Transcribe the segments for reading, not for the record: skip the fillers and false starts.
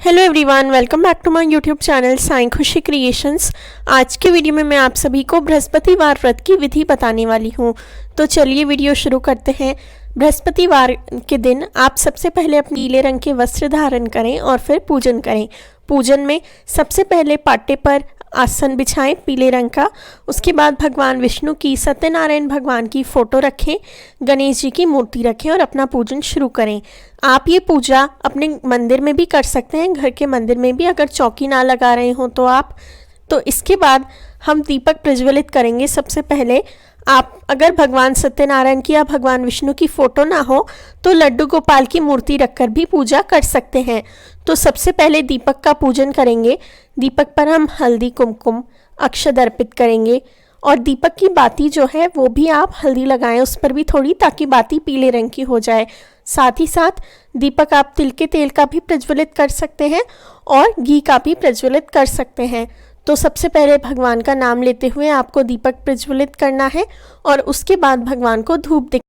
Hello everyone, welcome back to my YouTube channel Sai Khushi creations. आज के video में मैं आप सभी को बृहस्पतिवार व्रत की विधि बताने वाली हूँ। तो चलिए वीडियो शुरू करते हैं। बृहस्पतिवार के दिन आप सबसे पहले अपने नीले रंग के वस्त्र धारण करें और फिर पूजन करें। पूजन में सबसे पहले पाटे पर आसन बिछाएं पीले रंग का। उसके बाद भगवान विष्णु की, सत्यनारायण भगवान की फ़ोटो रखें, गणेश जी की मूर्ति रखें और अपना पूजन शुरू करें। आप ये पूजा अपने मंदिर में भी कर सकते हैं, घर के मंदिर में भी, अगर चौकी ना लगा रहे हो तो आप। तो इसके बाद हम दीपक प्रज्वलित करेंगे। सबसे पहले आप अगर भगवान सत्यनारायण की या भगवान विष्णु की फ़ोटो ना हो तो लड्डू गोपाल की मूर्ति रखकर भी पूजा कर सकते हैं। तो सबसे पहले दीपक का पूजन करेंगे। दीपक पर हम हल्दी, कुमकुम, अक्षत अर्पित करेंगे और दीपक की बाती जो है वो भी आप हल्दी लगाएं उस पर भी थोड़ी, ताकि बाती पीले रंग की हो जाए। साथ ही साथ दीपक आप तिल के तेल का भी प्रज्वलित कर सकते हैं और घी का भी प्रज्वलित कर सकते हैं। तो सबसे पहले भगवान का नाम लेते हुए आपको दीपक प्रज्वलित करना है और उसके बाद भगवान को धूप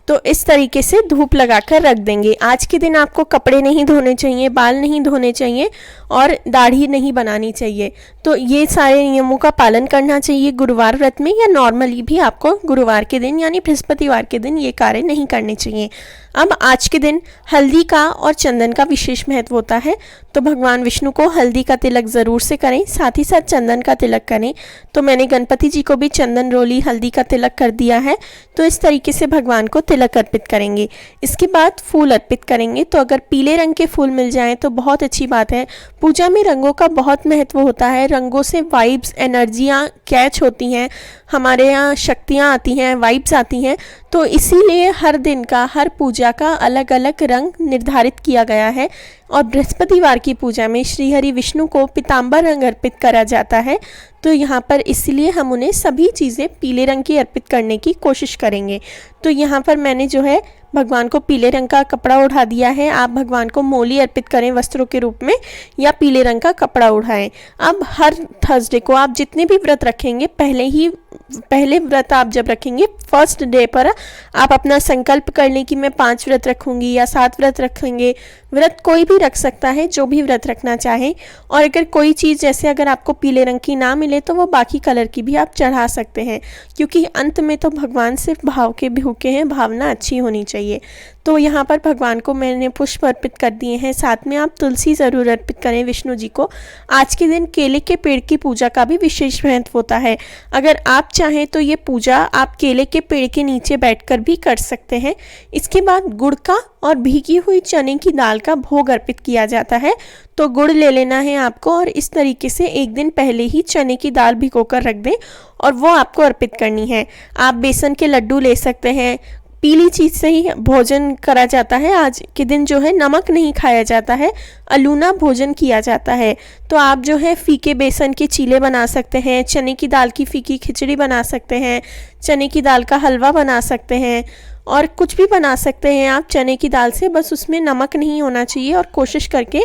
तो इस तरीके से धूप लगाकर रख देंगे। आज के दिन आपको कपड़े नहीं धोने चाहिए, बाल नहीं धोने चाहिए और दाढ़ी नहीं बनानी चाहिए। तो ये सारे नियमों का पालन करना चाहिए गुरुवार व्रत में, या नॉर्मली भी आपको गुरुवार के दिन यानी बृहस्पतिवार के दिन ये कार्य नहीं करने चाहिए। अब आज के दिन हल्दी का और चंदन का विशेष महत्व होता है। तो भगवान विष्णु को हल्दी का तिलक ज़रूर से करें, साथ ही साथ चंदन का तिलक करें। तो मैंने गणपति जी को भी चंदन रोली हल्दी का तिलक कर दिया है। तो इस तरीके से भगवान को तिलक अर्पित करेंगे। इसके बाद फूल अर्पित करेंगे। तो अगर पीले रंग के फूल मिल जाएं तो बहुत अच्छी बात है। पूजा में रंगों का बहुत महत्व होता है। रंगों से वाइब्स, एनर्जियाँ कैच होती हैं, हमारे यहाँ शक्तियाँ आती हैं, वाइब्स आती हैं। तो इसीलिए हर दिन का, हर पूजा का अलग अलग रंग निर्धारित किया गया है। और बृहस्पतिवार की पूजा में श्री हरि विष्णु को पीताम्बर रंग अर्पित करा जाता है। तो यहाँ पर इसलिए हम उन्हें सभी चीज़ें पीले रंग की अर्पित करने की कोशिश करेंगे। तो यहाँ पर मैंने जो है भगवान को पीले रंग का कपड़ा उड़ा दिया है। आप भगवान को मोली अर्पित करें वस्त्रों के रूप में, या पीले रंग का कपड़ा उड़ाएं। अब हर थर्सडे को आप जितने भी व्रत रखेंगे, पहले व्रत आप जब रखेंगे फर्स्ट डे पर आप अपना संकल्प कर लें कि मैं 5 व्रत रखूंगी या 7 व्रत रखेंगे। व्रत कोई भी रख सकता है, जो भी व्रत रखना चाहे। और अगर कोई चीज़, जैसे अगर आपको पीले रंग की ना मिले तो वो बाकी कलर की भी आप चढ़ा सकते हैं, क्योंकि अंत में तो भगवान सिर्फ भाव के भूखे हैं, भावना अच्छी होनी चाहिए। तो यहाँ पर भगवान को मैंने पुष्प अर्पित कर दिए हैं। साथ में आप तुलसी ज़रूर अर्पित करें विष्णु जी को। आज के दिन केले के पेड़ की पूजा का भी विशेष महत्व होता है। अगर आप चाहें तो ये पूजा आप केले के पेड़ के नीचे बैठकर भी कर सकते हैं। इसके बाद गुड़ का और भीगी हुई चने की दाल का भोग अर्पित किया जाता है। तो गुड़ ले लेना है आपको और इस तरीके से एक दिन पहले ही चने की दाल भिगोकर रख दें और वो आपको अर्पित करनी है। आप बेसन के लड्डू ले सकते हैं। पीली चीज़ से ही भोजन करा जाता है। आज के दिन जो है नमक नहीं खाया जाता है, अलूना भोजन किया जाता है। तो आप जो है फीके बेसन के चीले बना सकते हैं, चने की दाल की फीकी खिचड़ी बना सकते हैं, चने की दाल का हलवा बना सकते हैं और कुछ भी बना सकते हैं आप चने की दाल से। बस उसमें नमक नहीं होना चाहिए और कोशिश करके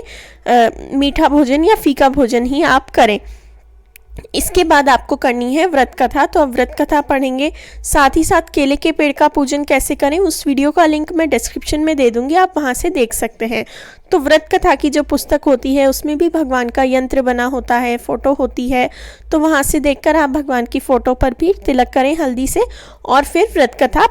मीठा भोजन या फीका भोजन ही आप करें। इसके बाद आपको करनी है व्रत कथा। तो अब व्रत कथा पढ़ेंगे। साथ ही साथ केले के पेड़ का पूजन कैसे करें उस वीडियो का लिंक मैं डिस्क्रिप्शन में दे दूंगी, आप वहां से देख सकते हैं। तो व्रत कथा की जो पुस्तक होती है उसमें भी भगवान का यंत्र बना होता है, फ़ोटो होती है। तो वहां से देखकर आप भगवान की फ़ोटो पर भी तिलक करें हल्दी से और फिर व्रत कथा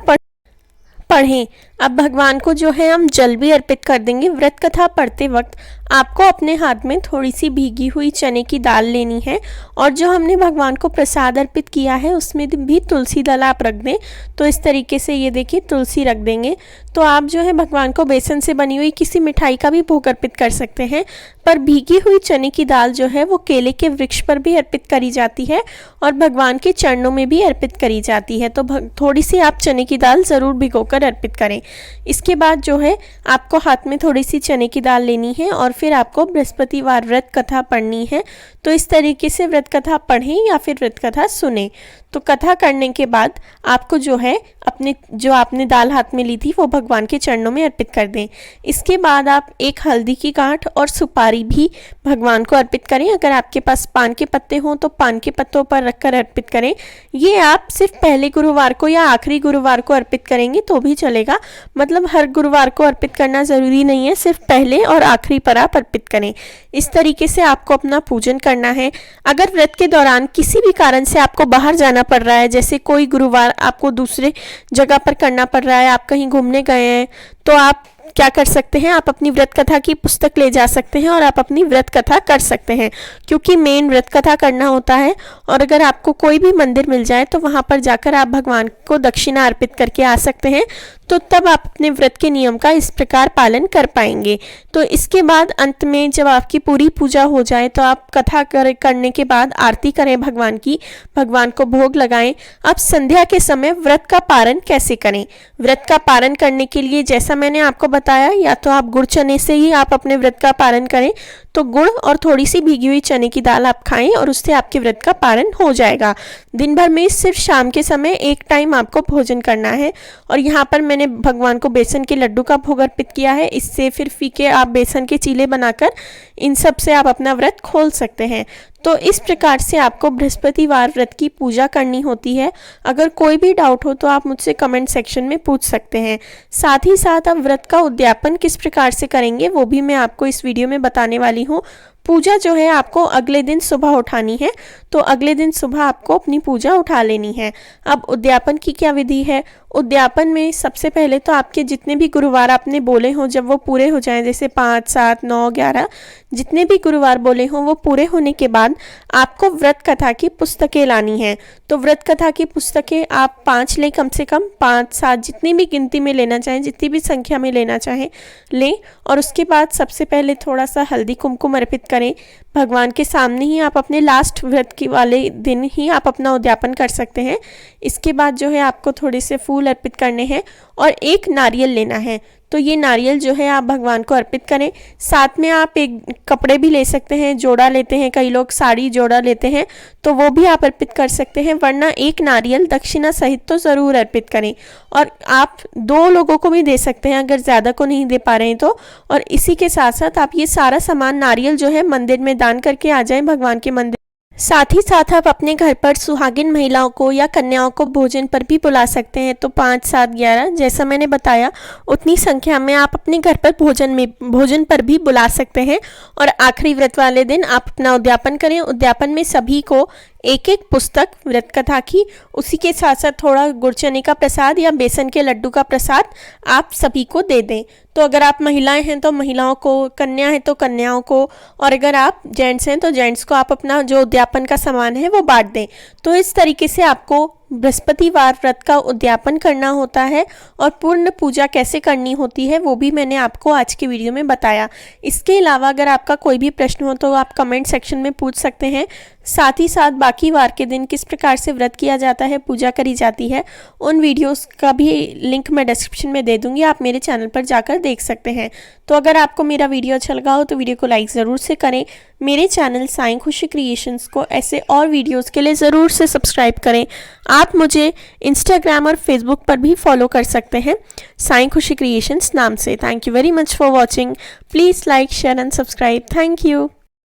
पढ़ें। अब भगवान को जो है हम जल भी अर्पित कर देंगे। व्रत कथा पढ़ते वक्त आपको अपने हाथ में थोड़ी सी भीगी हुई चने की दाल लेनी है और जो हमने भगवान को प्रसाद अर्पित किया है उसमें भी तुलसी दल आप रख दें। तो इस तरीके से ये देखिए तुलसी रख देंगे। तो आप जो है भगवान को बेसन से बनी हुई किसी मिठाई का भी भोग अर्पित कर सकते हैं, पर भीगी हुई चने की दाल जो है वो केले के वृक्ष पर भी अर्पित करी जाती है और भगवान के चरणों में भी अर्पित करी जाती है। तो थोड़ी सी आप चने की दाल ज़रूर भिगोकर अर्पित करें। इसके बाद जो है आपको हाथ में थोड़ी सी चने की दाल लेनी है और फिर आपको बृहस्पतिवार व्रत कथा पढ़नी है। तो इस तरीके से व्रत कथा पढ़ें या फिर व्रत कथा सुने। तो कथा करने के बाद आपको जो है जो आपने दाल हाथ में ली थी वो भगवान के चरणों में अर्पित कर दें। इसके बाद आप एक हल्दी की गांठ और सुपारी भी भगवान को अर्पित करें। अगर आपके पास पान के पत्ते हों तो पान के पत्तों पर रखकर अर्पित करें। ये आप सिर्फ पहले गुरुवार को या आखिरी गुरुवार को अर्पित करेंगे तो भी चलेगा, मतलब हर गुरुवार को अर्पित करना ज़रूरी नहीं है, सिर्फ पहले और आखिरी पर आप अर्पित करें। इस तरीके से आपको अपना पूजन करना है। अगर व्रत के दौरान किसी भी कारण से आपको बाहर जाना पड़ रहा है, जैसे कोई गुरुवार आपको दूसरे जगह पर करना पड़ रहा है, आप कहीं घूमने गए हैं, तो आप क्या कर सकते हैं, आप अपनी व्रत कथा की पुस्तक ले जा सकते हैं और आप अपनी व्रत कथा कर सकते हैं, क्योंकि मेन व्रत कथा करना होता है। और अगर आपको कोई भी मंदिर मिल जाए तो वहाँ पर जाकर आप भगवान को दक्षिणा अर्पित करके आ सकते हैं, तो तब आप अपने व्रत के नियम का इस प्रकार पालन कर पाएंगे। तो इसके बाद अंत में जब आपकी पूरी पूजा हो जाए तो आप कथा करने के बाद आरती करें भगवान की, भगवान को भोग लगाएं। अब संध्या के समय व्रत का पारण कैसे करें? व्रत का पारण करने के लिए जैसा मैंने आपको बताया, या तो आप गुड़ चने से ही आप अपने व्रत का पारण करें, तो गुड़ और थोड़ी सी भीगी हुई चने की दाल आप खाएं और उससे आपके व्रत का पारण हो जाएगा। दिन भर में सिर्फ शाम के समय एक टाइम आपको भोजन करना है। और यहाँ पर मैंने भगवान को बेसन के लड्डू का भोग अर्पित किया है। इससे फिर फीके आप बेसन के चीले बनाकर इन सब से आप अपना व्रत खोल सकते हैं। तो इस प्रकार से आपको बृहस्पतिवार व्रत की पूजा करनी होती है। अगर कोई भी डाउट हो तो आप मुझसे कमेंट सेक्शन में पूछ सकते हैं। साथ ही साथ आप व्रत का उद्यापन किस प्रकार से करेंगे वो भी मैं आपको इस वीडियो में बताने वाली हूँ। पूजा जो है आपको अगले दिन सुबह उठानी है, तो अगले दिन सुबह आपको अपनी पूजा उठा लेनी है। अब उद्यापन की क्या विधि है? उद्यापन में सबसे पहले तो आपके जितने भी गुरुवार आपने बोले हों, जब वो पूरे हो जाएं, जैसे 5, 7, 9, 11 जितने भी गुरुवार बोले हों, वो पूरे होने के बाद आपको व्रत कथा की पुस्तकें लानी है। तो व्रत कथा की पुस्तकें आप 5 लें, कम से कम 5, 7 जितनी भी गिनती में लेना चाहें, जितनी भी संख्या में लेना चाहें लें। और उसके बाद सबसे पहले थोड़ा सा हल्दी कुमकुम अर्पित करें भगवान के सामने ही। आप अपने लास्ट व्रत के वाले दिन ही आप अपना उद्यापन कर सकते हैं। इसके बाद जो है आपको थोड़े से फूल अर्पित करने हैं और एक नारियल लेना है। तो ये नारियल जो है आप भगवान को अर्पित करें। साथ में आप एक कपड़े भी ले सकते हैं, जोड़ा लेते हैं, कई लोग साड़ी जोड़ा लेते हैं, तो वो भी आप अर्पित कर सकते हैं। वरना एक नारियल दक्षिणा सहित तो ज़रूर अर्पित करें। और आप 2 लोगों को भी दे सकते हैं अगर ज़्यादा को नहीं दे पा रहे हैं तो। और इसी के साथ साथ आप ये सारा सामान नारियल जो है मंदिर में दान करके आ जाएं भगवान के मंदिर। साथ ही साथ आप अपने घर पर सुहागिन महिलाओं को या कन्याओं को भोजन पर भी बुला सकते हैं। तो 5, 7, 11 जैसा मैंने बताया उतनी संख्या में आप अपने घर पर भोजन पर भी बुला सकते हैं। और आखिरी व्रत वाले दिन आप अपना उद्यापन करें। उद्यापन में सभी को एक एक पुस्तक व्रत कथा की, उसी के साथ साथ थोड़ा गुड़ चने का प्रसाद या बेसन के लड्डू का प्रसाद आप सभी को दे दें। तो अगर आप महिलाएं हैं तो महिलाओं को, कन्या है तो कन्याओं को, और अगर आप जेंट्स हैं तो जेंट्स को आप अपना जो उद्यापन का सामान है वो बांट दें। तो इस तरीके से आपको बृहस्पतिवार व्रत का उद्यापन करना होता है। और पूर्ण पूजा कैसे करनी होती है वो भी मैंने आपको आज की वीडियो में बताया। इसके अलावा अगर आपका कोई भी प्रश्न हो तो आप कमेंट सेक्शन में पूछ सकते हैं। साथ ही साथ बाकी वार के दिन किस प्रकार से व्रत किया जाता है, पूजा करी जाती है, उन वीडियोस का भी लिंक मैं डिस्क्रिप्शन में दे दूंगी, आप मेरे चैनल पर जाकर देख सकते हैं। तो अगर आपको मेरा वीडियो अच्छा लगा हो तो वीडियो को लाइक ज़रूर से करें। मेरे चैनल साईं खुशी क्रिएशंस को ऐसे और वीडियोस के लिए ज़रूर से सब्सक्राइब करें। आप मुझे इंस्टाग्राम और फेसबुक पर भी फॉलो कर सकते हैं साईं खुशी क्रिएशंस नाम से। Thank you very much for watching. Please like, share and subscribe. Thank you.